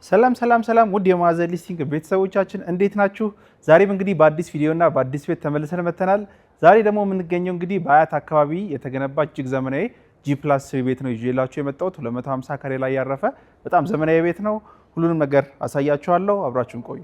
ሰላም ውድ የማዕዘን ሊስቲንግ ቤተሰቦቻችን እንዴት ናችሁ? ዛሬም እንግዲህ በአዲስ ቪዲዮና በአዲስ ቤት ተመልሰን መተናል። ዛሬ ደግሞ የምንገኘው እንግዲህ በአያት አካባቢ የተገነባ እጅግ ዘመናዊ G+3 ቤት ነው ይዤላችሁ የመጣሁት። 250 ካሬ ላይ ያረፈ በጣም ዘመናዊ ቤት ነው። ሁሉንም ነገር አሳያችኋለሁ። አብራችሁን ቆዩ።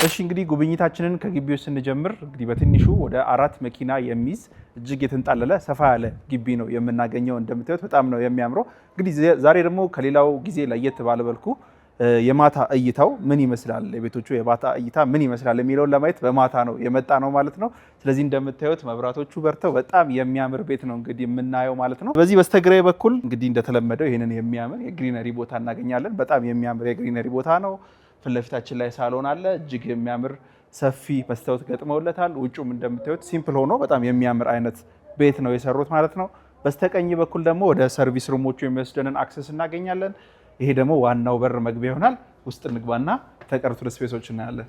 እሺ እንግዲህ ጉብኝታችንን ከግቢው ስንጀምር እንግዲህ በትንሹ ወደ 4 መኪና የሚይዝ እጅግ የተንጣለለ ሰፋ ያለ ግቢ ነው የምናገኘው። እንደምታዩት በጣም ነው የሚያምረው። እንግዲህ ዛሬ ደግሞ ከሌላው ጊዜ ለየት ባለ መልኩ የማታ እይታው ምን ይመስላል፣ የቤቶቹ የማታ እይታ ምን ይመስላል የሚለውን ለማየት በማታ ነው የመጣ ነው ማለት ነው። ስለዚህ እንደምታዩት መብራቶቹ በርተው በጣም የሚያምር ቤት ነው እንግዲህ የምናየው ማለት ነው። በዚህ በስተግራዬ በኩል እንግዲህ እንደተለመደው ይሄንን የሚያምር የግሪነሪ ቦታ እናገኛለን። በጣም የሚያምር የግሪነሪ ቦታ ነው። ፊት ለፊታችን ላይ ሳሎን አለ። እጅግ የሚያምር ሰፊ መስታወት ገጥመውለታል። ውጩም እንደምታዩት ሲምፕል ሆኖ በጣም የሚያምር አይነት ቤት ነው የሰሩት ማለት ነው። በስተቀኝ በኩል ደግሞ ወደ ሰርቪስ ሩሞቹ የሚወስደንን አክሰስ እናገኛለን። ይሄ ደግሞ ዋናው በር መግቢያ ይሆናል። ውስጥ እንግባና የተቀሩትን ስፔሶች እናያለን።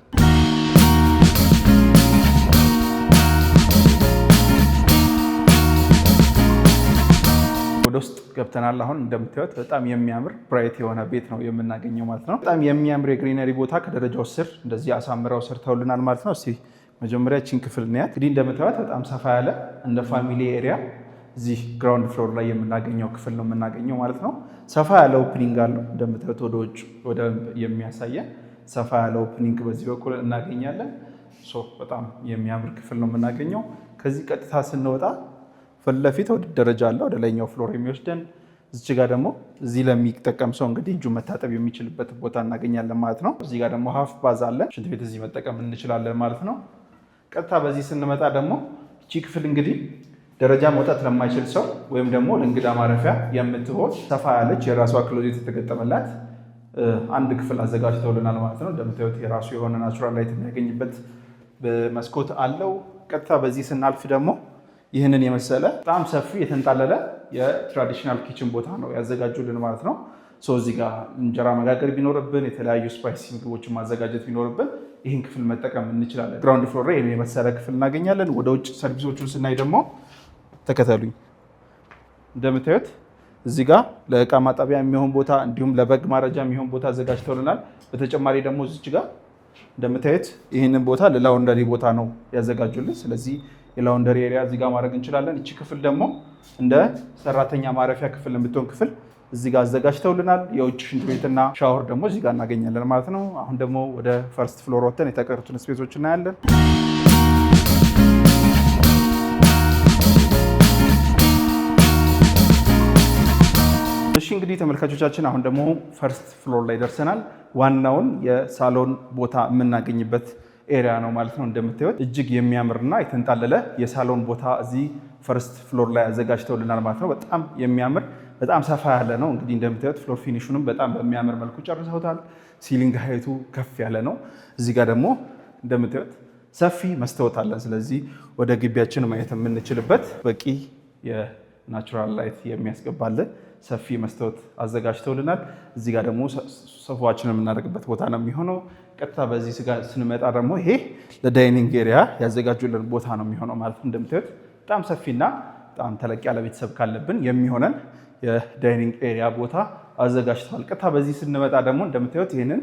ወደ ውስጥ ገብተናል። አሁን እንደምታዩት በጣም የሚያምር ብራይት የሆነ ቤት ነው የምናገኘው ማለት ነው። በጣም የሚያምር የግሪነሪ ቦታ ከደረጃው ስር እንደዚህ አሳምረው ሰርተውልናል ማለት ነው። እስቲ መጀመሪያ ቺን ክፍል እናያት። እንግዲህ እንደምታዩት በጣም ሰፋ ያለ እንደ ፋሚሊ ኤሪያ እዚህ ግራውንድ ፍሎር ላይ የምናገኘው ክፍል ነው የምናገኘው ማለት ነው። ሰፋ ያለ ኦፕኒንግ አለው። እንደምታዩት ወደ ውጭ ወደ የሚያሳየን ሰፋ ያለ ኦፕኒንግ በዚህ በኩል እናገኛለን። በጣም የሚያምር ክፍል ነው የምናገኘው። ከዚህ ቀጥታ ስንወጣ ፊት ለፊት ወደ ደረጃ አለ ወደ ላይኛው ፍሎር የሚወስደን። እዚህ ጋር ደግሞ እዚህ ለሚጠቀም ሰው እንግዲህ እጁ መታጠብ የሚችልበት ቦታ እናገኛለን ማለት ነው። እዚህ ጋር ደግሞ ሀፍ ባዝ አለ። ሽንት ቤት እዚህ መጠቀም እንችላለን ማለት ነው። ቀጥታ በዚህ ስንመጣ ደግሞ እቺ ክፍል እንግዲህ ደረጃ መውጣት ለማይችል ሰው ወይም ደግሞ ለእንግዳ ማረፊያ የምትሆን ሰፋ ያለች የራሷ ክሎዜት የተገጠመላት አንድ ክፍል አዘጋጅተውልናል ማለት ነው። እንደምታዩት የራሱ የሆነ ናቹራል ላይት የሚያገኝበት መስኮት አለው። ቀጥታ በዚህ ስናልፍ ደግሞ ይህንን የመሰለ በጣም ሰፊ የተንጣለለ የትራዲሽናል ኪችን ቦታ ነው ያዘጋጁልን ማለት ነው። እዚህ ጋር እንጀራ መጋገር ቢኖርብን፣ የተለያዩ ስፓይሲ ምግቦችን ማዘጋጀት ቢኖርብን ይህን ክፍል መጠቀም እንችላለን። ግራውንድ ፍሎር ላይ ይህን የመሰለ ክፍል እናገኛለን። ወደ ውጭ ሰርቪሶቹን ስናይ ደግሞ ተከተሉኝ። እንደምታዩት እዚህ ጋር ለእቃ ማጠቢያ የሚሆን ቦታ እንዲሁም ለበግ ማረጃ የሚሆን ቦታ አዘጋጅተውልናል። በተጨማሪ ደግሞ እዚች ጋር እንደምታዩት ይህንን ቦታ ለላውንደሪ ቦታ ነው ያዘጋጁልን። ስለዚህ የላውንደሪ ኤሪያ እዚህ ጋር ማድረግ እንችላለን። እቺ ክፍል ደግሞ እንደ ሰራተኛ ማረፊያ ክፍል የምትሆን ክፍል እዚህ ጋር አዘጋጅተውልናል። የውጭ ሽንት ቤትና ሻወር ደግሞ እዚህ ጋር እናገኛለን ማለት ነው። አሁን ደግሞ ወደ ፈርስት ፍሎር ወጥተን የተቀሩትን ስፔሶች እናያለን። እሺ እንግዲህ ተመልካቾቻችን አሁን ደግሞ ፈርስት ፍሎር ላይ ደርሰናል። ዋናውን የሳሎን ቦታ የምናገኝበት ኤሪያ ነው ማለት ነው። እንደምታዩት እጅግ የሚያምርና የተንጣለለ የሳሎን ቦታ እዚህ ፈርስት ፍሎር ላይ አዘጋጅተውልናል ማለት ነው። በጣም የሚያምር በጣም ሰፋ ያለ ነው። እንግዲህ እንደምታዩት ፍሎር ፊኒሹንም በጣም በሚያምር መልኩ ጨርሰውታል። ሲሊንግ ሃይቱ ከፍ ያለ ነው። እዚህ ጋር ደግሞ እንደምታዩት ሰፊ መስታወት አለን። ስለዚህ ወደ ግቢያችን ማየት የምንችልበት በቂ የናቹራል ላይት የሚያስገባልን ሰፊ መስታወት አዘጋጅተውልናል። እዚህ ጋር ደግሞ ሶፋችንን የምናደርግበት ቦታ ነው የሚሆነው። ቀጥታ በዚህ ስንመጣ ደግሞ ይሄ ለዳይኒንግ ኤሪያ ያዘጋጁልን ቦታ ነው የሚሆነው ማለት ነው። እንደምታዩት በጣም ሰፊና በጣም ተለቅ ያለ ቤተሰብ ካለብን የሚሆነን የዳይኒንግ ኤሪያ ቦታ አዘጋጅተዋል። ቀጥታ በዚህ ስንመጣ ደግሞ እንደምታዩት ይህንን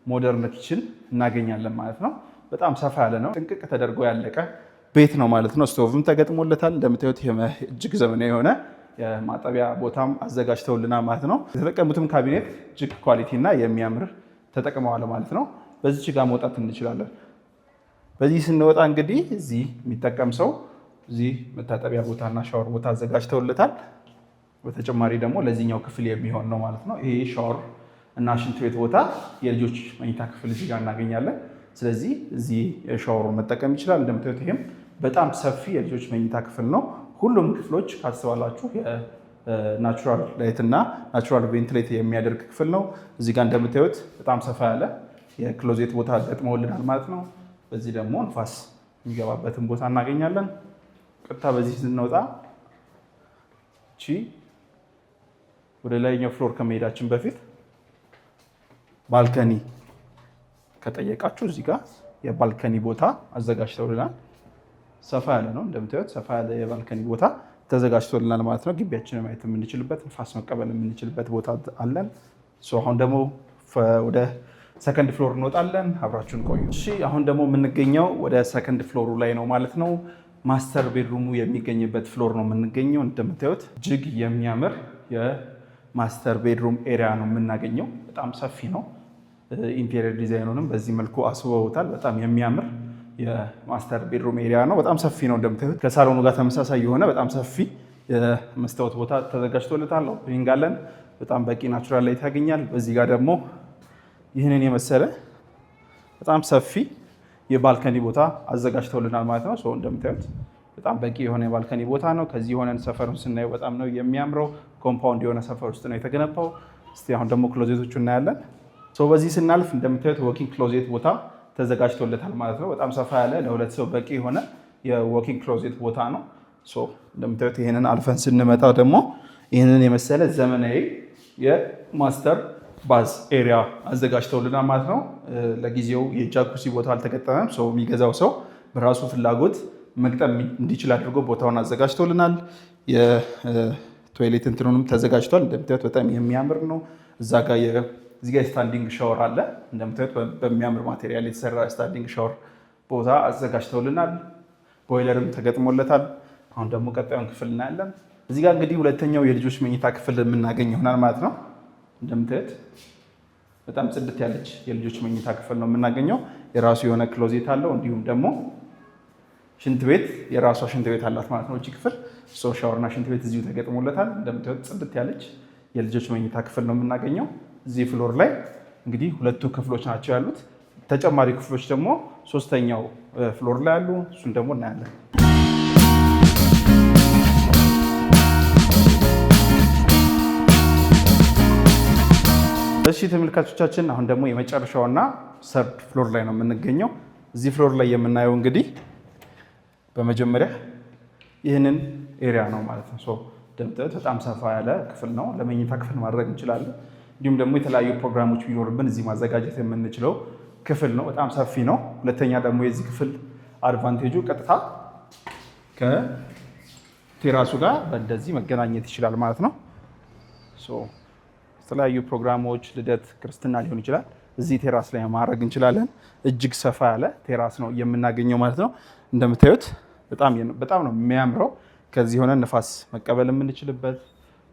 ሞደርን ኪችን እናገኛለን ማለት ነው። በጣም ሰፋ ያለ ነው። ጥንቅቅ ተደርጎ ያለቀ ቤት ነው ማለት ነው። ስቶቭም ተገጥሞለታል። እንደምታዩት እጅግ ዘመናዊ የሆነ የማጠቢያ ቦታም አዘጋጅተውልናል ማለት ነው። የተጠቀሙትም ካቢኔት እጅግ ኳሊቲ እና የሚያምር ተጠቅመዋል ማለት ነው። በዚች ጋር መውጣት እንችላለን። በዚህ ስንወጣ እንግዲህ እዚህ የሚጠቀም ሰው እዚህ መታጠቢያ ቦታና ሻወር ቦታ አዘጋጅተውለታል። በተጨማሪ ደግሞ ለዚህኛው ክፍል የሚሆን ነው ማለት ነው። ይሄ ሻወር እና ሽንት ቤት ቦታ የልጆች መኝታ ክፍል እዚህ ጋር እናገኛለን። ስለዚህ እዚህ የሻወሩን መጠቀም ይችላል። እንደምታዩት ይህም በጣም ሰፊ የልጆች መኝታ ክፍል ነው። ሁሉም ክፍሎች ካስተዋላችሁ የናቹራል ላይት እና ናቹራል ቬንትሌት የሚያደርግ ክፍል ነው። እዚህ ጋር እንደምታዩት በጣም ሰፋ ያለ የክሎዜት ቦታ ገጥመውልናል ማለት ነው። በዚህ ደግሞ ንፋስ የሚገባበትን ቦታ እናገኛለን። ቀጥታ በዚህ ስንወጣ እቺ ወደ ላይኛው ፍሎር ከመሄዳችን በፊት ባልከኒ ከጠየቃችሁ እዚህ ጋር የባልከኒ ቦታ አዘጋጅተውልናል። ሰፋ ያለ ነው እንደምታዩት፣ ሰፋ ያለ የባልከኒ ቦታ ተዘጋጅቶልናል ማለት ነው። ግቢያችንን ማየት የምንችልበት፣ ንፋስ መቀበል የምንችልበት ቦታ አለን። አሁን ደግሞ ወደ ሰከንድ ፍሎር እንወጣለን። አብራችሁን ቆዩ። እሺ አሁን ደግሞ የምንገኘው ወደ ሰከንድ ፍሎሩ ላይ ነው ማለት ነው። ማስተር ቤድሩሙ የሚገኝበት ፍሎር ነው የምንገኘው። እንደምታዩት እጅግ የሚያምር የማስተር ቤድሩም ኤሪያ ነው የምናገኘው። በጣም ሰፊ ነው። ኢንቴሪየር ዲዛይኑንም በዚህ መልኩ አስበውታል። በጣም የሚያምር የማስተር ቤድሩም ኤሪያ ነው። በጣም ሰፊ ነው እንደምታዩት። ከሳሎኑ ጋር ተመሳሳይ የሆነ በጣም ሰፊ የመስታወት ቦታ ተዘጋጅቶለታል። ኦፕኒንግ አለን። በጣም በቂ ናቹራል ላይት ያገኛል። በዚህ ጋር ደግሞ ይህንን የመሰለ በጣም ሰፊ የባልከኒ ቦታ አዘጋጅተውልናል ማለት ነው። እንደምታዩት በጣም በቂ የሆነ የባልከኒ ቦታ ነው። ከዚህ የሆነን ሰፈሩን ስናየው በጣም ነው የሚያምረው። ኮምፓውንድ የሆነ ሰፈር ውስጥ ነው የተገነባው። እስቲ አሁን ደግሞ ክሎዜቶቹ እናያለን። በዚህ ስናልፍ እንደምታዩት ወኪንግ ክሎዜት ቦታ ተዘጋጅቶለታል ማለት ነው። በጣም ሰፋ ያለ ለሁለት ሰው በቂ የሆነ የወኪንግ ክሎዜት ቦታ ነው። እንደምታዩት ይህንን አልፈን ስንመጣ ደግሞ ይህንን የመሰለ ዘመናዊ የማስተር ባዝ ኤሪያ አዘጋጅተውልናል ማለት ነው። ለጊዜው የጃኩሲ ቦታ አልተገጠመም። የሚገዛው ሰው በራሱ ፍላጎት መግጠም እንዲችል አድርጎ ቦታውን አዘጋጅተውልናል። የቶይሌት እንትኑንም ተዘጋጅቷል። እንደምታዩት በጣም የሚያምር ነው። እዚህ ጋር ስታንዲንግ ሻወር አለ። እንደምታዩት በሚያምር ማቴሪያል የተሰራ ስታንዲንግ ሻወር ቦታ አዘጋጅተውልናል። ቦይለርም ተገጥሞለታል። አሁን ደግሞ ቀጣዩን ክፍል እናያለን። እዚህ ጋር እንግዲህ ሁለተኛው የልጆች መኝታ ክፍል የምናገኝ ይሆናል ማለት ነው። እንደምታዩት በጣም ጽድት ያለች የልጆች መኝታ ክፍል ነው የምናገኘው። የራሱ የሆነ ክሎዜት አለው። እንዲሁም ደግሞ ሽንት ቤት፣ የራሷ ሽንት ቤት አላት ማለት ነው። እቺ ክፍል ሻወርና ሽንት ቤት እዚሁ ተገጥሞለታል። እንደምታዩት ጽድት ያለች የልጆች መኝታ ክፍል ነው የምናገኘው። እዚህ ፍሎር ላይ እንግዲህ ሁለቱ ክፍሎች ናቸው ያሉት። ተጨማሪ ክፍሎች ደግሞ ሶስተኛው ፍሎር ላይ አሉ። እሱን ደግሞ እናያለን። እሺ ተመልካቾቻችን፣ አሁን ደግሞ የመጨረሻውና ሰርድ ፍሎር ላይ ነው የምንገኘው። እዚህ ፍሎር ላይ የምናየው እንግዲህ በመጀመሪያ ይህንን ኤሪያ ነው ማለት ነው። እንደምታዩት በጣም ሰፋ ያለ ክፍል ነው። ለመኝታ ክፍል ማድረግ እንችላለን። እንዲሁም ደግሞ የተለያዩ ፕሮግራሞች ቢኖርብን እዚህ ማዘጋጀት የምንችለው ክፍል ነው። በጣም ሰፊ ነው። ሁለተኛ ደግሞ የዚህ ክፍል አድቫንቴጁ ቀጥታ ከቴራሱ ጋር በእንደዚህ መገናኘት ይችላል ማለት ነው። የተለያዩ ፕሮግራሞች፣ ልደት፣ ክርስትና ሊሆን ይችላል እዚህ ቴራስ ላይ ማድረግ እንችላለን። እጅግ ሰፋ ያለ ቴራስ ነው የምናገኘው ማለት ነው። እንደምታዩት በጣም ነው የሚያምረው። ከዚህ ሆነ ንፋስ መቀበል የምንችልበት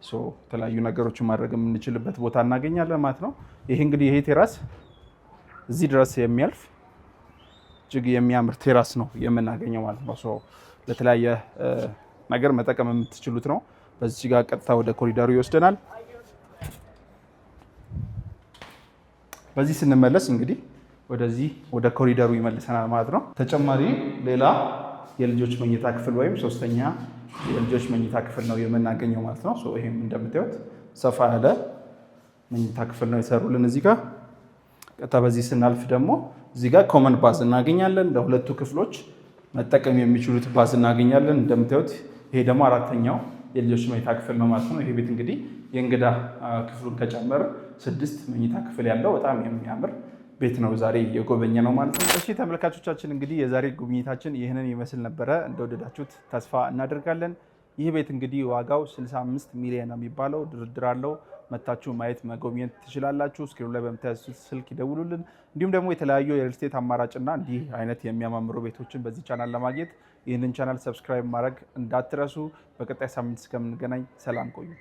የተለያዩ ነገሮችን ማድረግ የምንችልበት ቦታ እናገኛለን ማለት ነው። ይሄ ቴራስ እዚህ ድረስ የሚያልፍ እጅግ የሚያምር ቴራስ ነው የምናገኘው ማለት ነው። ለተለያየ ነገር መጠቀም የምትችሉት ነው። በዚህ ጋር ቀጥታ ወደ ኮሪደሩ ይወስደናል። በዚህ ስንመለስ እንግዲህ ወደዚህ ወደ ኮሪደሩ ይመልሰናል ማለት ነው። ተጨማሪ ሌላ የልጆች መኝታ ክፍል ወይም ሶስተኛ የልጆች መኝታ ክፍል ነው የምናገኘው ማለት ነው። ይሄም እንደምታዩት ሰፋ ያለ መኝታ ክፍል ነው የሰሩልን እዚህ ጋር። ቀጥታ በዚህ ስናልፍ ደግሞ እዚህ ጋር ኮመን ባዝ እናገኛለን። ለሁለቱ ክፍሎች መጠቀም የሚችሉት ባዝ እናገኛለን። እንደምታዩት ይሄ ደግሞ አራተኛው የልጆች መኝታ ክፍል ነው ማለት ነው። ይሄ ቤት እንግዲህ የእንግዳ ክፍሉን ከጨመረ 6 መኝታ ክፍል ያለው በጣም የሚያምር ቤት ነው ዛሬ የጎበኘ ነው ማለት ነው። እሺ ተመልካቾቻችን እንግዲህ የዛሬ ጉብኝታችን ይህንን ይመስል ነበረ። እንደወደዳችሁት ተስፋ እናደርጋለን። ይህ ቤት እንግዲህ ዋጋው 65 ሚሊዮን ነው የሚባለው። ድርድር አለው። መታችሁ ማየት መጎብኘት ትችላላችሁ። ስክሪኑ ላይ በምታዩት ስልክ ይደውሉልን። እንዲሁም ደግሞ የተለያዩ የሪል ስቴት አማራጭና እንዲህ አይነት የሚያማምሩ ቤቶችን በዚህ ቻናል ለማግኘት ይህንን ቻናል ሰብስክራይብ ማድረግ እንዳትረሱ። በቀጣይ ሳምንት እስከምንገናኝ ሰላም ቆዩ።